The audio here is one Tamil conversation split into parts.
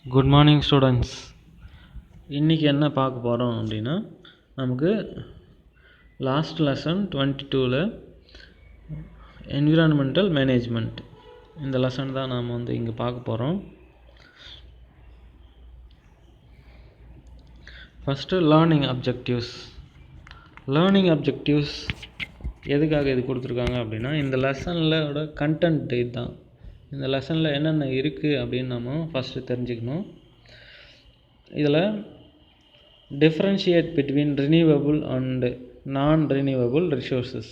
Good morning students. இன்றைக்கி என்ன பார்க்க போகிறோம் அப்படின்னா, நமக்கு லாஸ்ட் லெசன் 22ல் என்விரான்மெண்டல் மேனேஜ்மெண்ட் இந்த லெசன் தான் நாம் இங்கே பார்க்க போகிறோம். ஃபஸ்ட்டு லேர்னிங் அப்ஜெக்டிவ்ஸ் எதுக்காக இது கொடுத்துருக்காங்க அப்படின்னா, இந்த லெசனில் கண்டென்ட் இதுதான். இந்த லெசனில் என்னென்ன இருக்குது அப்படின்னு நம்ம ஃபஸ்ட்டு தெரிஞ்சுக்கணும். இதில் டிஃப்ரென்ஷியேட் பிட்வீன் ரினியூவபிள் அண்டு நான் ரினியூவபிள் ரிசோர்ஸஸ்.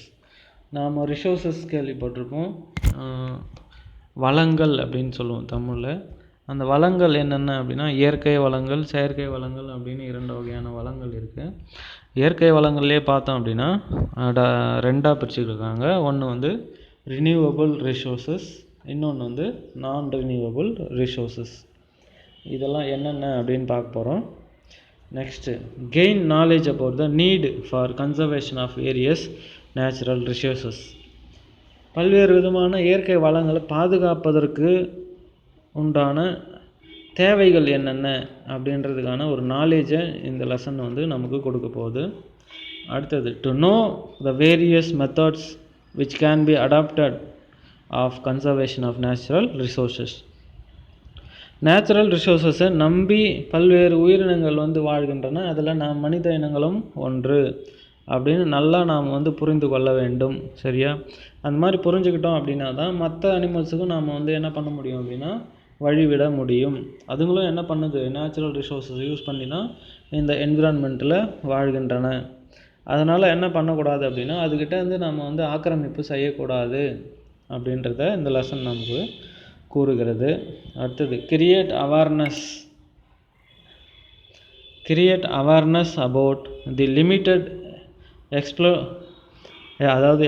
நாம் ரிசோர்ஸஸ் கேள்விப்பட்டிருப்போம், வளங்கள் அப்படின்னு சொல்லுவோம் தமிழில். அந்த வளங்கள் என்னென்ன அப்படின்னா, இயற்கை வளங்கள், செயற்கை வளங்கள் அப்படின்னு 2 வகையான வளங்கள் இருக்குது. இயற்கை வளங்கள்லேயே பார்த்தோம் அப்படின்னா ரெண்டாக பிரிச்சுருக்காங்க. ஒன்று ரினியூவபிள் ரிசோர்ஸஸ், இன்னொன்று நான் ரினியூவபிள் ரிசோர்ஸஸ். இதெல்லாம் என்னென்ன அப்படின்னு பார்க்க போகிறோம். Next, gain knowledge about the need for conservation of various natural resources. பல்வேறு விதமான இயற்கை வளங்களை பாதுகாப்பதற்கு உண்டான தேவைகள் என்னென்ன அப்படின்றதுக்கான ஒரு நாலேஜை இந்த லெசன் நமக்கு கொடுக்க போகுது. அடுத்தது, to know the various methods which can be adopted of conservation of natural resources. Natural ரிசோர்ஸஸை நம்பி பல்வேறு உயிரினங்கள் வாழ்கின்றன. அதில் நாம் மனித இனங்களும் ஒன்று அப்படின்னு நல்லா நாம் புரிந்து கொள்ள வேண்டும். சரியா? அந்த மாதிரி புரிஞ்சுக்கிட்டோம் அப்படின்னா தான் மற்ற அனிமல்ஸுக்கும் நாம் என்ன பண்ண முடியும் அப்படின்னா வழிவிட முடியும். அதுங்களும் என்ன பண்ணுது, நேச்சுரல் ரிசோர்ஸஸ் யூஸ் பண்ணி தான் இந்த என்விரான்மெண்ட்டில் வாழ்கின்றன. அதனால் என்ன பண்ணக்கூடாது அப்படின்னா, அதுக்கிட்ட நம்ம ஆக்கிரமிப்பு செய்யக்கூடாது அப்படின்றத இந்த லெசன் நமக்கு கூறுகிறது. அடுத்தது, create awareness about the limited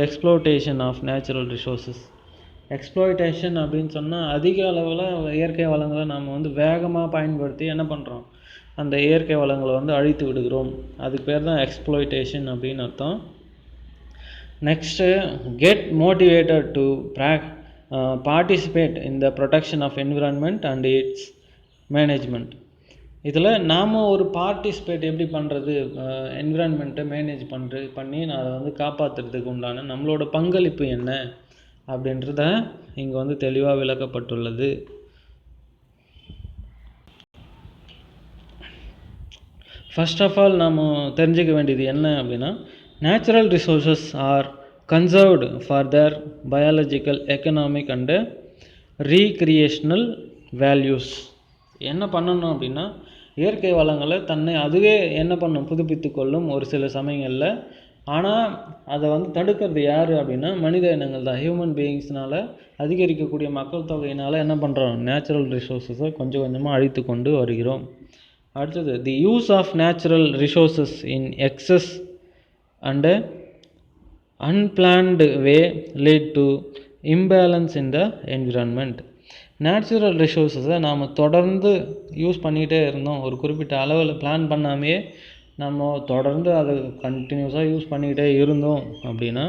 exploitation of natural resources. Exploitation அப்படின்னு சொன்னால், அதிக அளவில் இயற்கை வளங்களை நாம் வேகமாக பயன்படுத்தி என்ன பண்ணுறோம், அந்த இயற்கை வளங்களை அழித்து விடுகிறோம். அதுக்கு பேர் தான் எக்ஸ்ப்ளோய்டேஷன் அப்படின்னு அர்த்தம். Next, get motivated to participate in the protection of environment and its management. இதில் நாம் ஒரு பார்ட்டிசிபேட் எப்படி பண்ணுறது, என்விரான்மெண்ட்டை மேனேஜ் பண்ணி அதை காப்பாற்றுறதுக்கு உண்டான நம்மளோட பங்களிப்பு என்ன அப்படின்றத இங்கே தெளிவாக விளக்கப்பட்டுள்ளது. ஃபர்ஸ்ட் ஆஃப் ஆல் நாம் தெரிஞ்சுக்க வேண்டியது என்ன அப்படின்னா, natural resources R conserved for their biological, economic and recreational values. என்ன பண்ணணும் அப்படின்னா, இயற்கை வளங்களை தன்னை அதுவே என்ன பண்ணும், புதுப்பித்து கொள்ளும் ஒரு சில சமயங்களில். ஆனால் அதை தடுக்கிறது யார் அப்படின்னா மனித இனங்கள் தான். ஹியூமன் பீயிங்ஸ்னால், அதிகரிக்கக்கூடிய மக்கள் தொகையினால் என்ன பண்ணுறோம், நேச்சுரல் ரிசோர்ஸஸை கொஞ்சம் கொஞ்சமாக அழித்து கொண்டு வருகிறோம். அடுத்தது, the use of natural resources in excess and unplanned way lead to imbalance in the environment. Natural ரிசோர்ஸஸை நாம் தொடர்ந்து யூஸ் பண்ணிகிட்டே இருந்தோம், ஒரு குறிப்பிட்ட அளவில் பிளான் பண்ணாமையே நம்ம தொடர்ந்து அதை கண்டினியூஸாக யூஸ் பண்ணிக்கிட்டே இருந்தோம் அப்படின்னா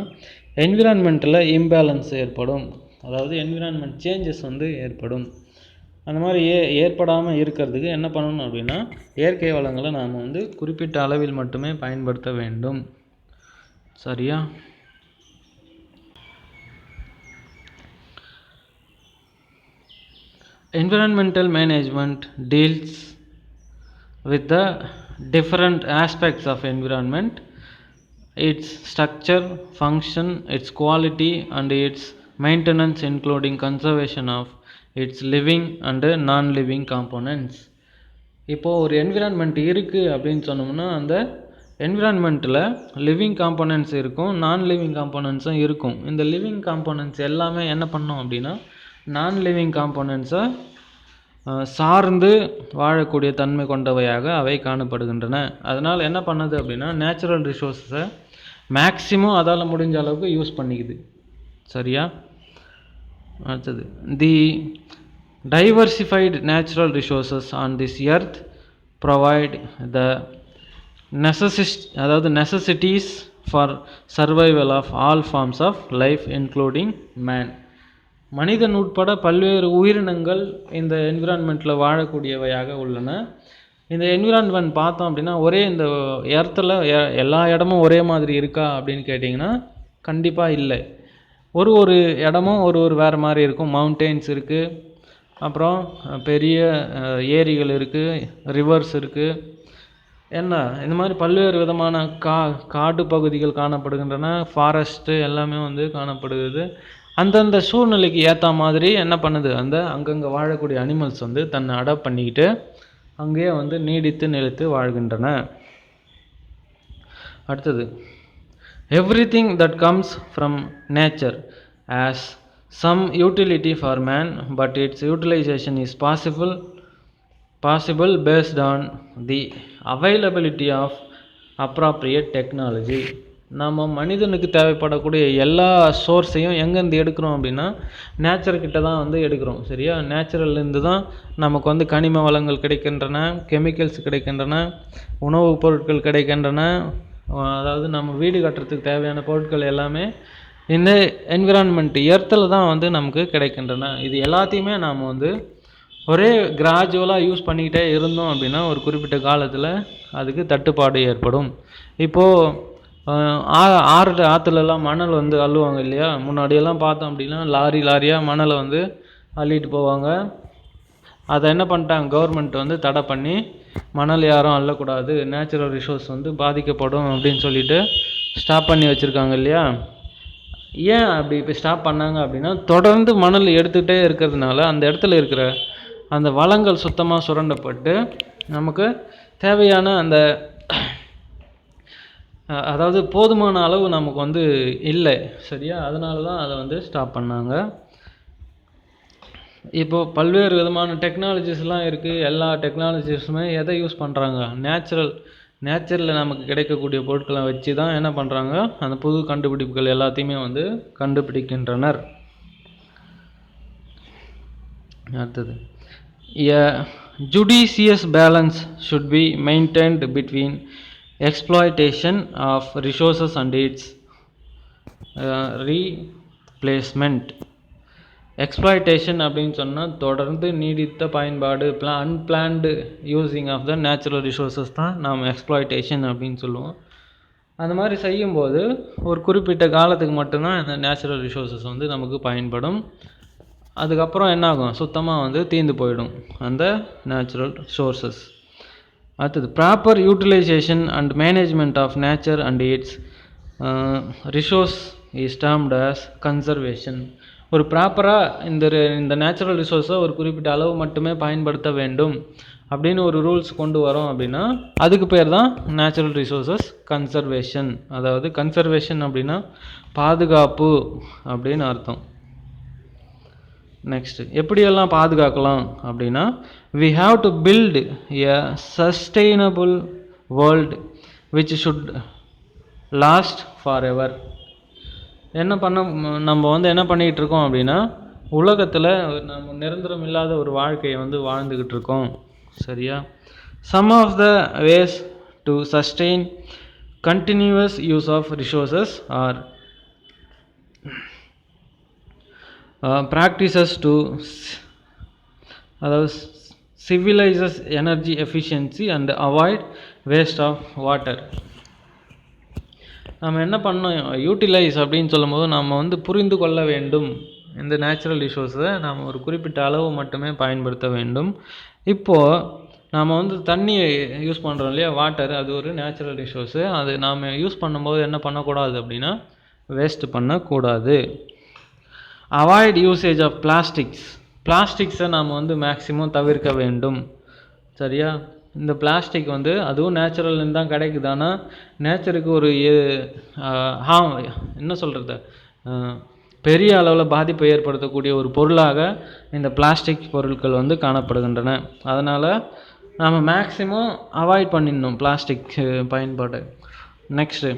என்விரான்மெண்ட்டில் இம்பேலன்ஸ் ஏற்படும். அதாவது என்விரான்மெண்ட் சேஞ்சஸ் ஏற்படும். அந்த மாதிரி ஏற்படாமல் இருக்கிறதுக்கு என்ன பண்ணணும் அப்படின்னா, இயற்கை வளங்களை நாம் குறிப்பிட்ட அளவில் மட்டுமே பயன்படுத்த வேண்டும். சரியா? Environmental management deals with the different aspects of environment, its structure, function, its quality and its maintenance, including conservation of its living and non-living components. இப்போது ஒரு என்விரான்மெண்ட் இருக்குது அப்படின்னு சொன்னோம்னா, அந்த என்விரான்மெண்ட்டில் லிவிங் காம்போனன்ட்ஸ் இருக்கும், நான் லிவிங் காம்போனன்ட்ஸும் இருக்கும். இந்த லிவிங் காம்போனன்ட்ஸ் எல்லாமே என்ன பண்ணோம் அப்படின்னா நான் லிவிங் காம்போனன்ட்ஸை சார்ந்து வாழக்கூடிய தன்மை கொண்டவையாக அவை காணப்படுகின்றன. அதனால் என்ன பண்ணுது அப்படின்னா, நேச்சுரல் ரிசோர்ஸஸை மேக்ஸிமம் அதால் முடிஞ்ச அளவுக்கு யூஸ் பண்ணிக்குது. சரியா? அடுத்தது, the diversified natural resources on this earth provide the necessities for survival of all forms of life including man. மனிதன் உட்பட பல்வேறு உயிரினங்கள் இந்த என்விரான்மெண்ட்டில் வாழக்கூடியவையாக உள்ளன. இந்த என்விரான்மெண்ட் பார்த்தோம் அப்படின்னா ஒரே இந்த எர்த்தில் எல்லா இடமும் ஒரே மாதிரி இருக்கா அப்படின்னு கேட்டிங்கன்னா கண்டிப்பாக இல்லை. ஒரு இடமும் ஒரு வேறு மாதிரி இருக்கும். மவுண்டெயின்ஸ் இருக்குது, அப்புறம் பெரிய ஏரிகள் இருக்குது, ரிவர்ஸ் இருக்குது, இந்த மாதிரி பல்வேறு விதமான காடு பகுதிகள் காணப்படுகின்றன, ஃபாரஸ்ட்டு எல்லாமே காணப்படுகிறது. அந்தந்த சூழ்நிலைக்கு ஏற்ற மாதிரி என்ன பண்ணுது, அங்கங்கே வாழக்கூடிய அனிமல்ஸ் தன்னை அடாப்ட் பண்ணிக்கிட்டு அங்கேயே நீடித்து நிலைத்து வாழ்கின்றன. அடுத்தது, everything that comes from nature has some utility for man, but its utilization is possible based on the availability of appropriate technology. நம்ம மனிதனுக்கு தேவைப்படக்கூடிய எல்லா சோர்ஸையும் எங்கேருந்து எடுக்கிறோம் அப்படின்னா நேச்சர்கிட்ட தான் எடுக்கிறோம். சரியா? நேச்சுரல்லேருந்து தான் நமக்கு கனிம வளங்கள் கிடைக்கின்றன, கெமிக்கல்ஸ் கிடைக்கின்றன, உணவுப் பொருட்கள் கிடைக்கின்றன. அதாவது நம்ம வீடு கட்டுறதுக்கு தேவையான பொருட்கள் எல்லாமே இந்த என்விரான்மெண்ட் எர்த்தில் தான் நமக்கு கிடைக்கின்றன. இது எல்லாத்தையுமே நாம் ஒரே கிராஜுவலாக யூஸ் பண்ணிக்கிட்டே இருந்தோம் அப்படின்னா ஒரு குறிப்பிட்ட காலத்தில் அதுக்கு தட்டுப்பாடு ஏற்படும். இப்போது ஆற்றுலலாம் மணல் அள்ளுவாங்க இல்லையா? முன்னாடியெல்லாம் பார்த்தோம் அப்படின்னா லாரியாக மணலை அள்ளிட்டு போவாங்க. அதை என்ன பண்ணிட்டாங்க, கவர்மெண்ட் தடை பண்ணி மணல் யாரும் அள்ளக்கூடாது, நேச்சுரல் ரிசோர்ஸ் பாதிக்கப்படும் அப்படின்னு சொல்லிட்டு ஸ்டாப் பண்ணி வச்சுருக்காங்க இல்லையா? ஏன் அப்படி இப்போ ஸ்டாப் பண்ணாங்க அப்படின்னா தொடர்ந்து மணல் எடுத்துகிட்டே இருக்கிறதுனால அந்த இடத்துல இருக்கிற அந்த வளங்கள் சுத்தமாக சுரண்டப்பட்டு நமக்கு தேவையான அதாவது போதுமான அளவு நமக்கு இல்லை. சரியா? அதனால தான் அதை ஸ்டாப் பண்ணாங்க. இப்போது பல்வேறு விதமான டெக்னாலஜிஸ்லாம் இருக்குது. எல்லா டெக்னாலஜிஸுமே எதை யூஸ் பண்ணுறாங்க, நேச்சரில் நமக்கு கிடைக்கக்கூடிய பொருட்களை வச்சு தான் என்ன பண்ணுறாங்க, அந்த புது கண்டுபிடிப்புகள் எல்லாத்தையுமே கண்டுபிடிக்கின்றனர். அடுத்தது, a judicious balance should be maintained between exploitation of resources and its replacement. Exploitation அப்படின்னு சொன்னால் தொடர்ந்து நீடித்த பயன்பாடு, unplanned using of the natural resources தான் நாம் எக்ஸ்ப்ளாய்டேஷன் அப்படின்னு சொல்லுவோம். அந்த மாதிரி செய்யும்போது ஒரு குறிப்பிட்ட காலத்துக்கு மட்டும்தான் இந்த நேச்சுரல் ரிசோர்ஸஸ் நமக்கு பயன்படும். அதுக்கப்புறம் என்னாகும், சுத்தமாக தீர்ந்து போயிடும் அந்த நேச்சுரல் சோர்ஸஸ். அடுத்தது, proper utilization and management of nature and its resource is termed as conservation. ஒரு ப்ராப்பராக இந்த நேச்சுரல் ரிசோர்ஸை ஒரு குறிப்பிட்ட அளவு மட்டுமே பயன்படுத்த வேண்டும் அப்படின்னு ஒரு ரூல்ஸ் கொண்டு வரோம் அப்படின்னா அதுக்கு பேர் தான் நேச்சுரல் ரிசோர்ஸஸ் கன்சர்வேஷன். அதாவது கன்சர்வேஷன் அப்படின்னா பாதுகாப்பு அப்படின்னு அர்த்தம். நெக்ஸ்ட்டு, எப்படியெல்லாம் பாதுகாக்கலாம் அப்படின்னா we have to build a sustainable world which should last forever. நம்ம என்ன பண்ணிகிட்டு இருக்கோம் அப்படின்னா உலகத்தில் நம்ம நிரந்தரம் இல்லாத ஒரு வாழ்க்கையை வாழ்ந்துக்கிட்டு இருக்கோம். சரியா? Some of the ways to sustain continuous use of resources are practices to அதாவது civilises energy efficiency and avoid waste of water. நம்ம என்ன பண்ணோம், யூட்டிலைஸ் அப்படின்னு சொல்லும்போது நம்ம புரிந்து கொள்ள வேண்டும். இந்த நேச்சுரல் ரிசோர்ஸை நாம் ஒரு குறிப்பிட்ட அளவு மட்டுமே பயன்படுத்த வேண்டும். இப்போது நாம் தண்ணியை யூஸ் பண்ணுறோம் இல்லையா, வாட்டர், அது ஒரு நேச்சுரல் ரிசோர்ஸு. அது நாம் யூஸ் பண்ணும்போது என்ன பண்ணக்கூடாது அப்படின்னா வேஸ்ட் பண்ணக்கூடாது. அவாய்ட் யூசேஜ் ஆஃப் பிளாஸ்டிக்ஸை நாம் மேக்ஸிமம் தவிர்க்க வேண்டும். சரியா? இந்த பிளாஸ்டிக் அதுவும் நேச்சுரல்லேருந்து தான் கிடைக்குது. ஆனால் நேச்சருக்கு ஒரு என்ன சொல்கிறது, பெரிய அளவில் பாதிப்பை ஏற்படுத்தக்கூடிய ஒரு பொருளாக இந்த பிளாஸ்டிக் பொருட்கள் காணப்படுகின்றன. அதனால் நாம் மேக்ஸிமம் அவாய்ட் பண்ணிடணும் பிளாஸ்டிக் பயன்பாடு. நெக்ஸ்ட்டு,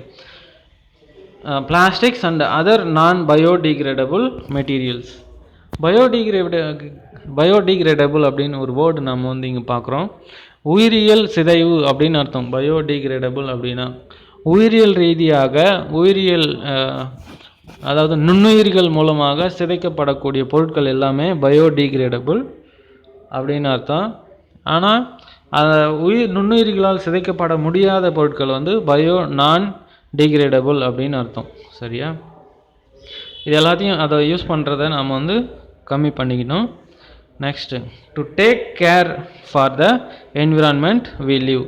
பிளாஸ்டிக்ஸ் அண்ட் அதர் நான் பயோடிகிரேடபிள் மெட்டீரியல்ஸ். பயோடிகிரேடபிள் அப்படின்னு ஒரு வேர்டு நம்ம இங்கே பார்க்குறோம். உயிரியல் சிதைவு அப்படின்னு அர்த்தம். பயோடிகிரேடபிள் அப்படின்னா உயிரியல் ரீதியாக அதாவது நுண்ணுயிர்கள் மூலமாக சிதைக்கப்படக்கூடிய பொருட்கள் எல்லாமே பயோடிகிரேடபிள் அப்படின்னு அர்த்தம். ஆனால் நுண்ணுயிர்களால் சிதைக்கப்பட முடியாத பொருட்கள் வந்து பயோ நான் டிகிரேடபிள் அப்படின்னு அர்த்தம். சரியா? இது எல்லாத்தையும் அதை யூஸ் பண்ணுறதை நாம் வந்து கம்மி பண்ணிக்கணும். Next, to take care for the environment we live.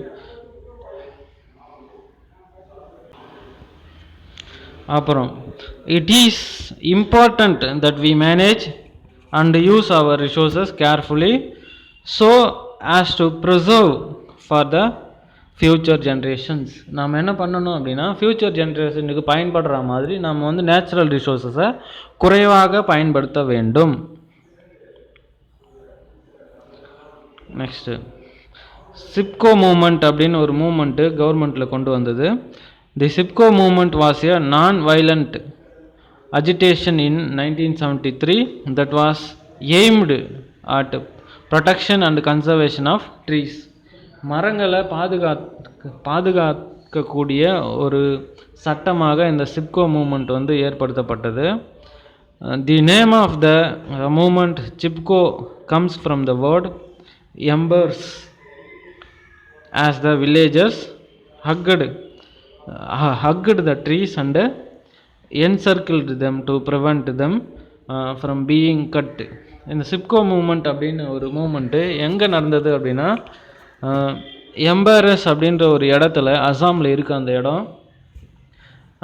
அப்புறம், it is important that we manage and use our resources carefully so as to preserve for the future generations. நாம் என்ன பண்ணணும் அப்படின்னா, ஃப்யூச்சர் ஜென்ரேஷனுக்கு பயன்படுற மாதிரி நம்ம வந்து நேச்சுரல் ரிசோர்ஸஸை குறைவாக பயன்படுத்த வேண்டும். நெக்ஸ்ட்டு, சிப்கோ மூமெண்ட் அப்படின்னு ஒரு மூமெண்ட்டு கவர்மெண்ட்டில் கொண்டு வந்தது. தி சிப்கோ மூமெண்ட் வாஸ் எ நான் violent agitation in 1973 that was aimed at protection and conservation of trees. மரங்களை பாதுகாக்கக்கூடிய ஒரு சட்டமாக இந்த சிப்கோ மூமெண்ட் வந்து ஏற்படுத்தப்பட்டது. The name of the movement Chipko comes from the word embers as the villagers hugged the trees and encircled them to prevent them from being cut. இந்த சிப்கோ மூமெண்ட் அப்படின்னு ஒரு மூமெண்ட்டு எங்கே நடந்தது அப்படின்னா, எம்பரஸ் அப்படின்ற ஒரு இடத்துல, அசாமில் இருக்க அந்த இடம்.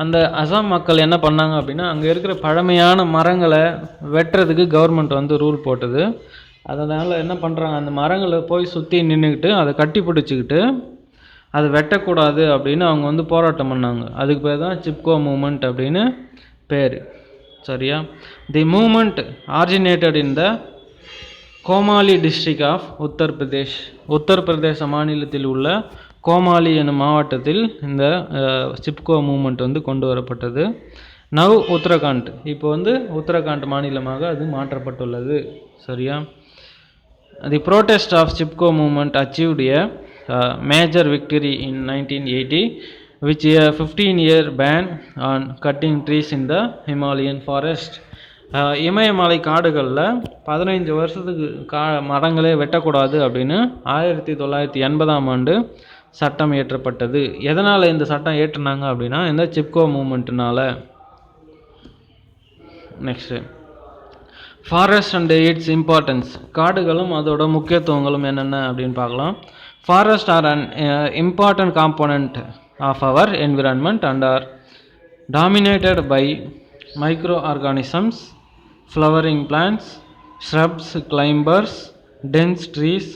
அந்த அசாம் மக்கள் என்ன பண்ணாங்க அப்படின்னா, அங்கே இருக்கிற பழமையான மரங்களை வெட்டுறதுக்கு கவர்மெண்ட் வந்து ரூல் போட்டது. அதனால் என்ன பண்ணுறாங்க, அந்த மரங்களை போய் சுற்றி நின்றுக்கிட்டு அதை கட்டி பிடிச்சிக்கிட்டு அதை வெட்டக்கூடாது அப்படின்னு அவங்க வந்து போராட்டம் பண்ணாங்க. அதுக்கு பேர் தான் சிப்கோ மூமெண்ட் அப்படின்னு பேர். சரியா? The movement originated in the Chamoli district of Uttar Pradesh. உத்தரப்பிரதேச மாநிலத்தில் உள்ள கோமாலி என்னும் மாவட்டத்தில் இந்த சிப்கோ மூமெண்ட் வந்து கொண்டு வரப்பட்டது. நவ் உத்தரகாண்ட், இப்போ வந்து உத்தரகாண்ட் மாநிலமாக அது மாற்றப்பட்டுள்ளது. சரியா? The protest of Chipko movement achieved a major victory in 1980, which a 15-year ban on cutting trees in the Himalayan forest. இமயமலை காடுகளில் 15 வருஷத்துக்கு மரங்களே வெட்டக்கூடாது அப்படின்னு 1980ஆம் ஆண்டு சட்டம் இயற்றப்பட்டது. எதனால் இந்த சட்டம் ஏற்றினாங்க அப்படின்னா, இந்த சிப்கோ மூமெண்ட்னால. Next, forest and its importance. காடுகளும் அதோட முக்கியத்துவங்களும் என்னென்ன அப்படின்னு பார்க்கலாம். Forest are an important component of our environment and are dominated by microorganisms, flowering plants, shrubs, climbers, dense trees.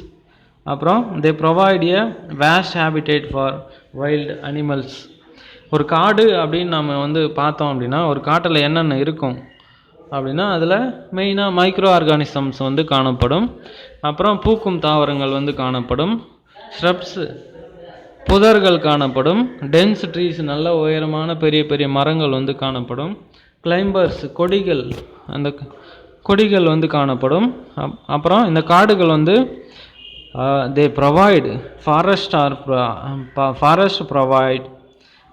அப்புறம் they provide a vast habitat for wild animals. ஒரு காடு அப்படின்னு நம்ம வந்து பார்த்தோம் அப்படின்னா, ஒரு காட்டில் என்னென்ன இருக்கும் அப்படின்னா, அதில் மெயினாக மைக்ரோ ஆர்கானிசம்ஸ் வந்து காணப்படும். அப்புறம் பூக்கும் தாவரங்கள் வந்து காணப்படும். ஷ்ரப்ஸு, புதர்கள் காணப்படும். டென்ஸ் ட்ரீஸ், நல்ல உயரமான பெரிய பெரிய மரங்கள் வந்து காணப்படும். கிளைம்பர்ஸ், கொடிகள், அந்த கொடிகள் வந்து காணப்படும். அப்புறம் இந்த காடுகள் வந்து தே provide forest provide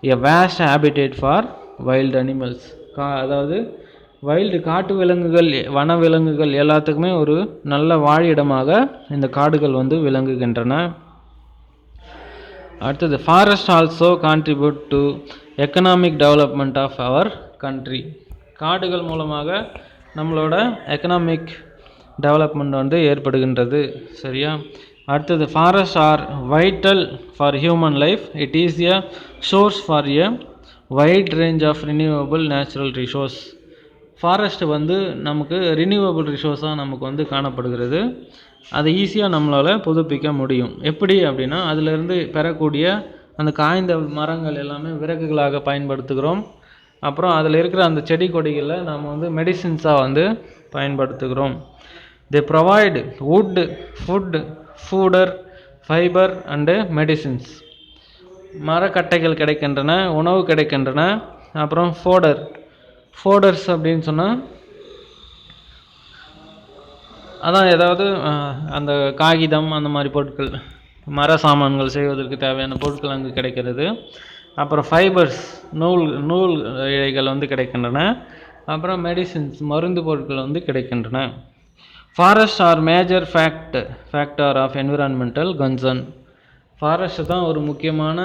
a vast habitat for wild animals. அதாவது வைல்டு காட்டு விலங்குகள், வன விலங்குகள் எல்லாத்துக்குமே ஒரு நல்ல வாழிடமாக இந்த காடுகள் வந்து விளங்குகின்றன. அடுத்தது, forest also contribute to economic development of our country. காடுகள் மூலமாக நம்மளோட எக்கனாமிக் டெவலப்மெண்ட் வந்து ஏற்படுகின்றது. சரியா? அடுத்தது, forest are vital for human life. It is a source for a wide range of renewable natural resource. Forest வந்து நமக்கு ரினியூவபிள் ரிசோர்ஸாக நமக்கு வந்து காணப்படுகிறது. அதை ஈஸியாக நம்மளால் புதுப்பிக்க முடியும். எப்படி அப்படின்னா, அதிலிருந்து பெறக்கூடிய அந்த காய்ந்த மரங்கள் எல்லாமே விறகுகளாக பயன்படுத்துகிறோம். அப்புறம் அதில் இருக்கிற அந்த செடி கொடிகளை நாம் வந்து மெடிசின்ஸாக வந்து பயன்படுத்துகிறோம். They provide wood, food, fodder, fibre and medicines. மரக்கட்டைகள் கிடைக்கின்றன, உணவு கிடைக்கின்றன. அப்புறம் ஃபோடர்ஸ் அப்படின்னு சொன்னால் அதான் ஏதாவது அந்த காகிதம் அந்த மாதிரி பொருட்கள், மர சாமான்கள் செய்வதற்கு தேவையான பொருட்கள் அங்கு கிடைக்கிறது. அப்புறம் ஃபைபர்ஸ், நூல் இழைகள் வந்து கிடைக்கின்றன. அப்புறம் மெடிசின்ஸ் மருந்து பொருட்கள் வந்து கிடைக்கின்றன. Forest are major factor of environmental concern. Forest தான் ஒரு முக்கியமான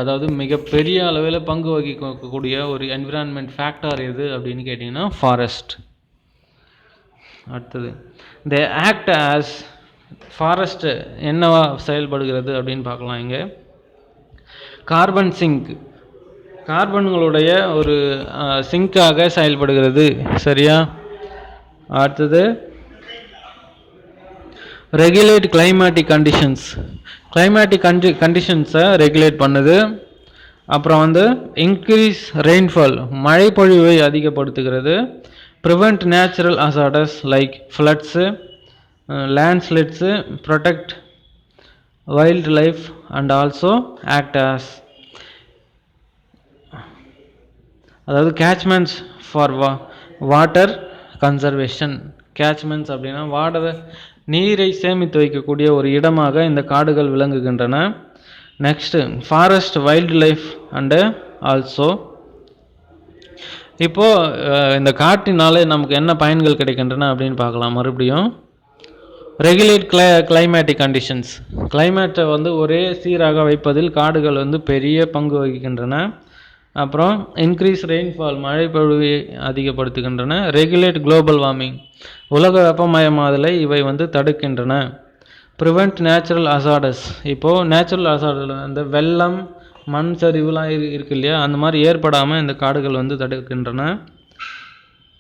அதாவது மிகப்பெரிய அளவில் பங்கு வகிக்கக்கூடிய ஒரு என்விரான்மெண்ட் ஃபேக்டர் எது அப்படின்னு கேட்டிங்கன்னா ஃபாரஸ்ட். அடுத்தது தே ஆக்ட் ஆஸ் ஃபாரஸ்ட் என்னவா செயல்படுகிறது அப்படின்னு பார்க்கலாம். இங்கே கார்பன் சிங்க், கார்பன்களுடைய ஒரு சிங்காக செயல்படுகிறது. சரியா? அடுத்தது ரெகுலேட் கிளைமேட்டிக் கண்டிஷன்ஸ், கிளைமேட்டிக் கண்டிஷன்ஸை ரெகுலேட் பண்ணுது. அப்புறம் வந்து இன்க்ரீஸ் ரெயின்ஃபால், மழைப்பொழிவை அதிகப்படுத்துகிறது. Prevent natural hazards like floods, landslides, protect wildlife and also act as அதாவது catchments for water conservation. Catchments அப்படின்னா நீரை சேமித்து வைக்கக்கூடிய ஒரு இடமாக இந்த காடுகள் விளங்குகின்றன. Next forest wildlife and also. இப்போது இந்த காட்டினாலே நமக்கு என்ன பயன்கள் கிடைக்கின்றன அப்படின்னு பார்க்கலாம். மறுபடியும் ரெகுலேட் கிளைமேட்டிக் கண்டிஷன்ஸ், கிளைமேட்டை வந்து ஒரே சீராக வைப்பதில் காடுகள் வந்து பெரிய பங்கு வகிக்கின்றன. அப்புறம் இன்க்ரீஸ் ரெயின்ஃபால், மழை பொழிவை அதிகப்படுத்துகின்றன. ரெகுலேட் குளோபல் வார்மிங், உலக வெப்பமயமாதலை இவை வந்து தடுக்கின்றன. ப்ரிவெண்ட் நேச்சுரல் அசார்டஸ், இப்போது நேச்சுரல் அசார்டஸ் அந்த வெள்ளம் மண் சரிவுலாம் இருக்கு இல்லையா, அந்த மாதிரி ஏற்படாமல் இந்த காடுகள் வந்து தடுக்கின்றன.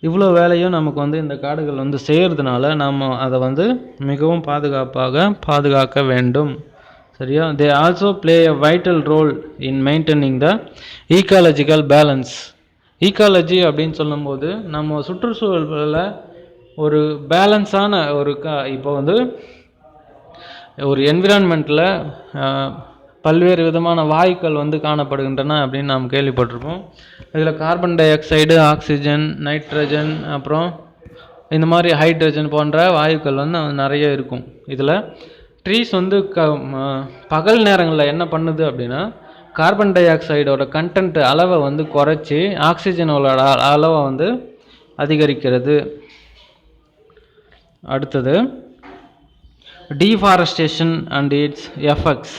இவ்வளோ வேலையும் நமக்கு வந்து இந்த காடுகள் வந்து செய்கிறதுனால நம்ம அதை வந்து மிகவும் பாதுகாக்க வேண்டும். சரியா? They also play a vital role in maintaining the ecological balance. Ecology அப்படின்னு சொல்லும்போது நம்ம சுற்றுச்சூழலில் ஒரு பேலன்ஸான ஒரு இப்போ வந்து ஒரு என்விரான்மெண்ட்டில் பல்வேறு விதமான வாயுக்கள் வந்து காணப்படுகின்றன அப்படின்னு நாம் கேள்விப்பட்டிருப்போம். இதில் carbon di oxide, oxygen, nitrogen, அப்புறம் இந்த மாதிரி ஹைட்ரஜன் போன்ற வாயுக்கள் வந்து நிறைய இருக்கும். இதில் ட்ரீஸ் வந்து பகல் நேரங்களில் என்ன பண்ணுது அப்படின்னா கார்பன் டை ஆக்சைடோட கண்டென்ட் அளவை வந்து குறைச்சி ஆக்சிஜனோட அளவை வந்து அதிகரிக்கிறது. அடுத்தது டீஃபாரஸ்டேஷன் அண்ட் இட்ஸ் எஃபெக்ட்ஸ்.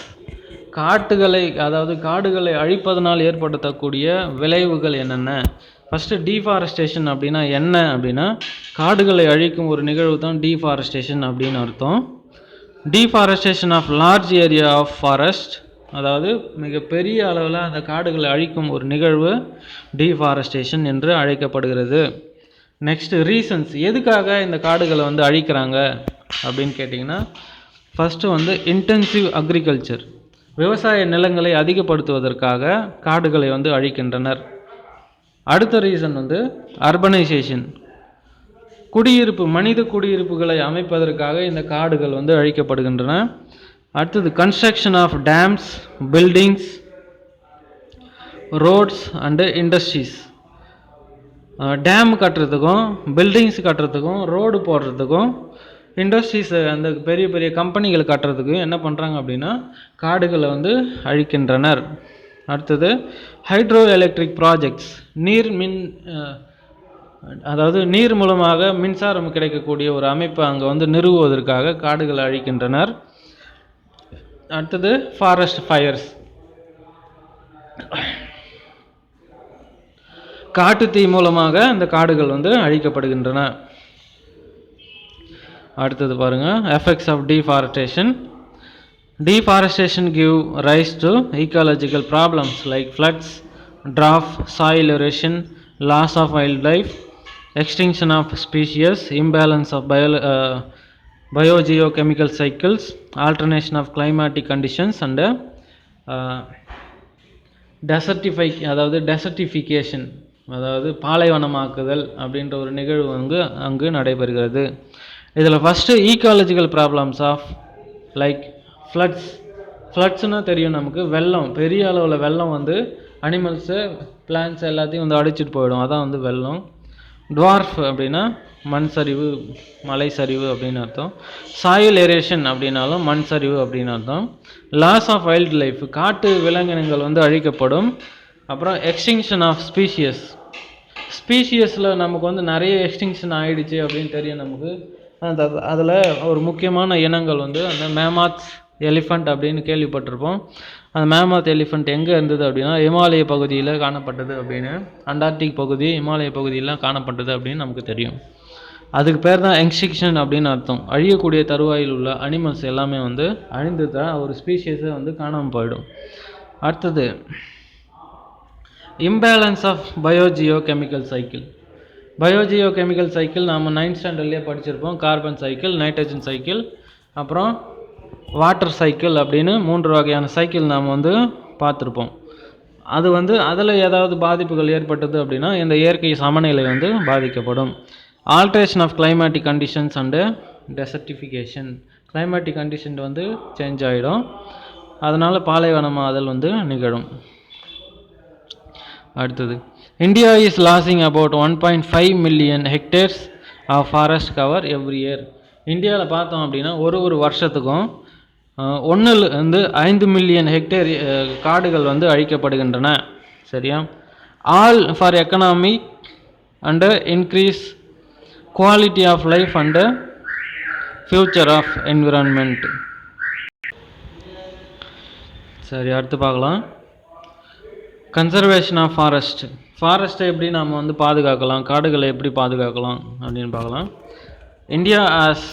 காடுகளை அழிப்பதனால் ஏற்படுத்தக்கூடிய விளைவுகள் என்னென்ன? ஃபஸ்ட்டு டீஃபாரஸ்டேஷன் அப்படின்னா என்ன அப்படின்னா காடுகளை அழிக்கும் ஒரு நிகழ்வு தான் டீஃபாரஸ்டேஷன் அப்படின்னு அர்த்தம். Deforestation of large area of forest, அதாவது மிகப்பெரிய அளவில் அந்த காடுகளை அழிக்கும் ஒரு நிகழ்வு டீஃபாரஸ்டேஷன் என்று அழைக்கப்படுகிறது. நெக்ஸ்ட் ரீசன்ஸ், எதுக்காக இந்த காடுகளை வந்து அழிக்கிறாங்க அப்படின்னு கேட்டிங்கன்னா ஃபஸ்ட்டு வந்து இன்டென்சிவ் அக்ரிகல்ச்சர், விவசாய நிலங்களை அதிகப்படுத்துவதற்காக காடுகளை வந்து அழிக்கின்றனர். அடுத்த ரீசன் வந்து அர்பனைசேஷன், மனித குடியிருப்புகளை அமைப்பதற்காக இந்த காடுகள் வந்து அழிக்கப்படுகின்றன. அடுத்தது construction of dams, buildings, roads and industries. Dam கட்டுறதுக்கும் பில்டிங்ஸ் கட்டுறதுக்கும் ரோடு போடுறதுக்கும் இண்டஸ்ட்ரீஸ் அந்த பெரிய பெரிய கம்பெனிகள் கட்டுறதுக்கும் என்ன பண்ணுறாங்க அப்படின்னா காடுகளை வந்து அழிக்கின்றனர். அடுத்தது ஹைட்ரோ எலக்ட்ரிக் ப்ராஜெக்ட்ஸ், நீர் மூலமாக மின்சாரம் கிடைக்கக்கூடிய ஒரு அமைப்பை அங்கே வந்து நிறுவுவதற்காக காடுகளை அழிக்கின்றனர். அடுத்தது ஃபாரஸ்ட் ஃபயர்ஸ், காட்டுத்தீ மூலமாக இந்த காடுகள் வந்து அழிக்கப்படுகின்றன. அடுத்தது பாருங்க, effects of deforestation. Deforestation give rise to ecological problems like floods, drought, soil erosion, loss of wildlife, extinction of species, imbalance of biogeochemical cycles, alternation of climatic conditions and desertification, அதாவது பாலைவனமாக்குதல் அப்படின்ற ஒரு நிகழ்வு அங்கு நடைபெறுகிறது. இதில் first ecological problems of like ஃப்ளட்ஸ்னா தெரியும் நமக்கு, வெள்ளம், பெரிய அளவில் வெள்ளம் வந்து அனிமல்ஸு பிளான்ட்ஸ் எல்லாத்தையும் வந்து அடிச்சுட்டு போயிடும், அதான் வந்து வெள்ளம். டுவார்ஃப் அப்படின்னா மண் சரிவு, மலை சரிவு அப்படின்னு அர்த்தம். சாயில் ஏரேஷன் அப்படின்னாலும் மண் சரிவு அப்படின்னு அர்த்தம். லாஸ் ஆஃப் வைல்ட் லைஃப், காட்டு விலங்கினங்கள் வந்து அழிக்கப்படும். அப்புறம் எக்ஸ்டிங்ஷன் ஆஃப் ஸ்பீஷியஸ், ஸ்பீஷியஸில் நமக்கு வந்து நிறைய எக்ஸ்டிங்ஷன் ஆகிடுச்சு அப்படின்னு தெரியும் நமக்கு. அதில் ஒரு முக்கியமான இனங்கள் வந்து அந்த மேமாத் எலிஃபண்ட் அப்படின்னு கேள்விப்பட்டிருப்போம். அந்த மேமாத் எலிஃபண்ட் எங்கே இருந்தது அப்படின்னா இமாலய பகுதியில் காணப்பட்டது அப்படின்னு, அண்டார்டிக் பகுதி இமாலய பகுதியில் காணப்பட்டது அப்படின்னு நமக்கு தெரியும். அதுக்கு பேர் தான் எக்ஸ்டிங்ஷன் அப்படின்னு அர்த்தம். அழியக்கூடிய தருவாயில் உள்ள அனிமல்ஸ் எல்லாமே வந்து அழிந்து தான் ஒரு ஸ்பீஷியஸை வந்து காணாமல் போயிடும். அடுத்தது imbalance of biogeochemical cycle. Biogeochemical cycle நாம் 9th ஸ்டாண்டர்ட்லேயே படிச்சிருப்போம். கார்பன் சைக்கிள், நைட்ரஜன் சைக்கிள், அப்புறம் வாட்டர் சைக்கிள் அப்படின்னு 3 வகையான சைக்கிள் நாம் வந்து பார்த்துருப்போம். அது வந்து அதில் ஏதாவது பாதிப்புகள் ஏற்பட்டது அப்படின்னா இந்த இயற்கை சமநிலை வந்து பாதிக்கப்படும். Alteration of climatic conditions and desertification. Climatic condition வந்து சேஞ்ச் ஆகிடும், அதனால் பாலைவனமாதல் வந்து நிகழும். அடுத்தது India is losing about 1.5 million hectares of forest cover every year. இந்தியாவில் பார்த்தோம் அப்படின்னா ஒரு வருஷத்துக்கும் 1-5 மில்லியன் ஹெக்டேர் காடுகள் வந்து அழிக்கப்படுகின்றன. சரியா? All for economic and increase quality of life and future of environment. சரி, அடுத்து பார்க்கலாம். Conservation of forest. ஃபாரஸ்ட்டை எப்படி நாம் வந்து பாதுகாக்கலாம், காடுகளை எப்படி பாதுகாக்கலாம் அப்படின்னு பார்க்கலாம். India has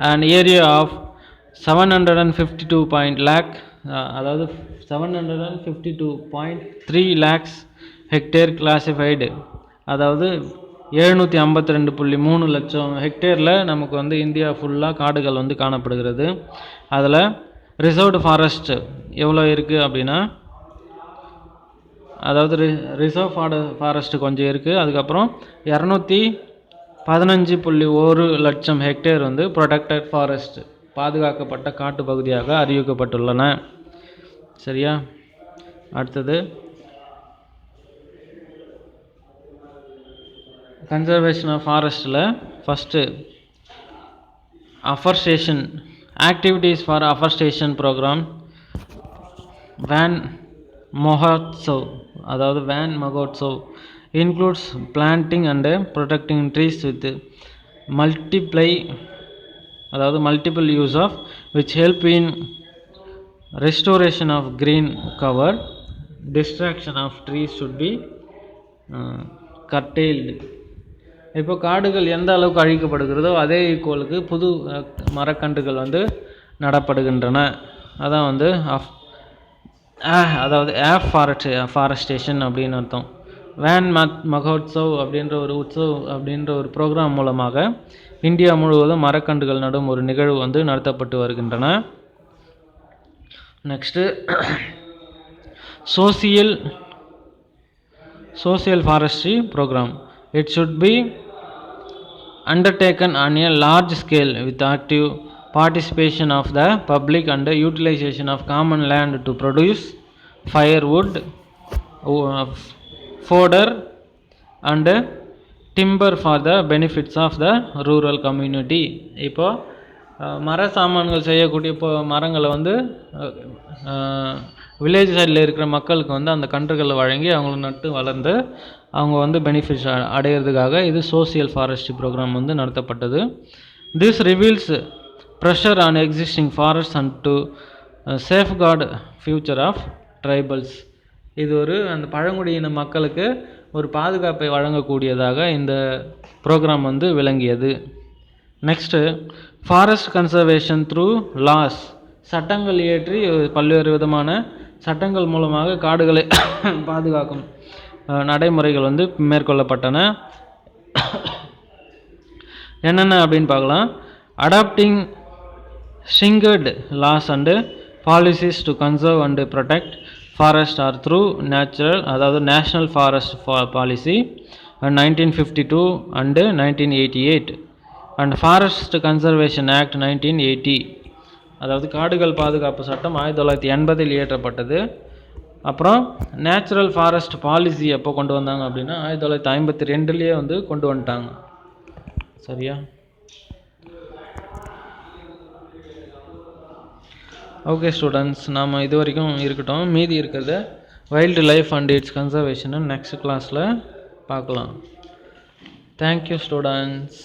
an area of 752 lakh, அதாவது 752.3 lakhs ஹெக்டேர் கிளாசிஃபைடு, அதாவது 752.3 லட்சம் ஹெக்டேரில் நமக்கு வந்து இந்தியா ஃபுல்லாக காடுகள் வந்து காணப்படுகிறது. அதில் ரிசர்வ்டு ஃபாரஸ்ட் எவ்வளோ இருக்குது அப்படின்னா, அதாவது ரிசர்வ் ஃபாரஸ்ட் கொஞ்சம் இருக்குது. அதுக்கப்புறம் 215.1 லட்சம் ஹெக்டேர் வந்து ப்ரொடெக்டட் ஃபாரஸ்ட், பாதுகாக்கப்பட்ட காட்டு பகுதியாக அறிவிக்கப்பட்டுள்ளன. சரியா? அடுத்தது கன்சர்வேஷன் ஆஃப் ஃபாரஸ்ட்டில் first afforestation. Activities for afforestation programme Van Mahotsav, அதாவது Van Mahotsav includes planting and protecting trees with multiple use of which help in restoration of green cover. Destruction of trees should be curtailed. இப்போ காடுகள் எந்த அளவுக்கு அழிக்கப்படுகிறதோ அதே ஈக்குவலுக்கு புது மரக்கன்றுகள் வந்து நடப்படுகின்றன. அதான் வந்து அதாவது ஃபாரஸ்டேஷன் அப்படின்னு அர்த்தம். வேன் மஹோத்சவ் அப்படின்ற ஒரு ப்ரோக்ராம் மூலமாக இந்தியா முழுவதும் மரக்கன்றுகள் நடும் ஒரு நிகழ்வு வந்து நடத்தப்பட்டு வருகின்றன. Next social forestry program. It should be undertaken on a large scale with active participation of the public and utilization of common land to produce firewood, fodder and timber for the benefits of the rural community. இப்போ மர சாமான்கள் செய்யக்கூடிய இப்போ மரங்களை வந்து வில்லேஜ் சைடில் இருக்கிற மக்களுக்கு வந்து அந்த கன்றுகளை வழங்கி அவங்கள நட்டு வளர்ந்து அவங்க வந்து பெனிஃபிட்ஸ் அடையிறதுக்காக இது சோசியல் ஃபாரஸ்ட்ரி ப்ரோக்ராம் வந்து நடத்தப்பட்டது. This reveals pressure on existing forest and to safeguard future of tribals. இது அந்த பழங்குடியின மக்களுக்கு ஒரு பாதுகாப்பை வழங்கக்கூடியதாக இந்த ப்ரோக்ராம் வந்து விளங்கியது. Next forest conservation through laws. சட்டங்கள் இயற்றி பல்வேறு விதமான சட்டங்கள் மூலமாக காடுகளை பாதுகாக்கும் நடைமுறைகள் வந்து மேற்கொள்ளப்பட்டன. என்னென்ன அப்படின்னு பார்க்கலாம். Adopting stringent laws and policies to conserve and protect forest are through national forest policy 1952 and 1988 and forest conservation act 1980. அதாவது காடுகள் பாதுகாப்பு சட்டம் 1980 இயற்றப்பட்டது. அப்புறம் நேச்சுரல் ஃபாரஸ்ட் பாலிசி எப்போ கொண்டு வந்தாங்க அப்படின்னா 1952 வந்து கொண்டு வந்துட்டாங்க. சரியா? ஓகே ஸ்டூடெண்ட்ஸ், நாம் இது வரைக்கும் இருக்கட்டும். மீதி இருக்கிறத wild life and it's conservation next கிளாஸில் பார்க்கலாம். Thank you students.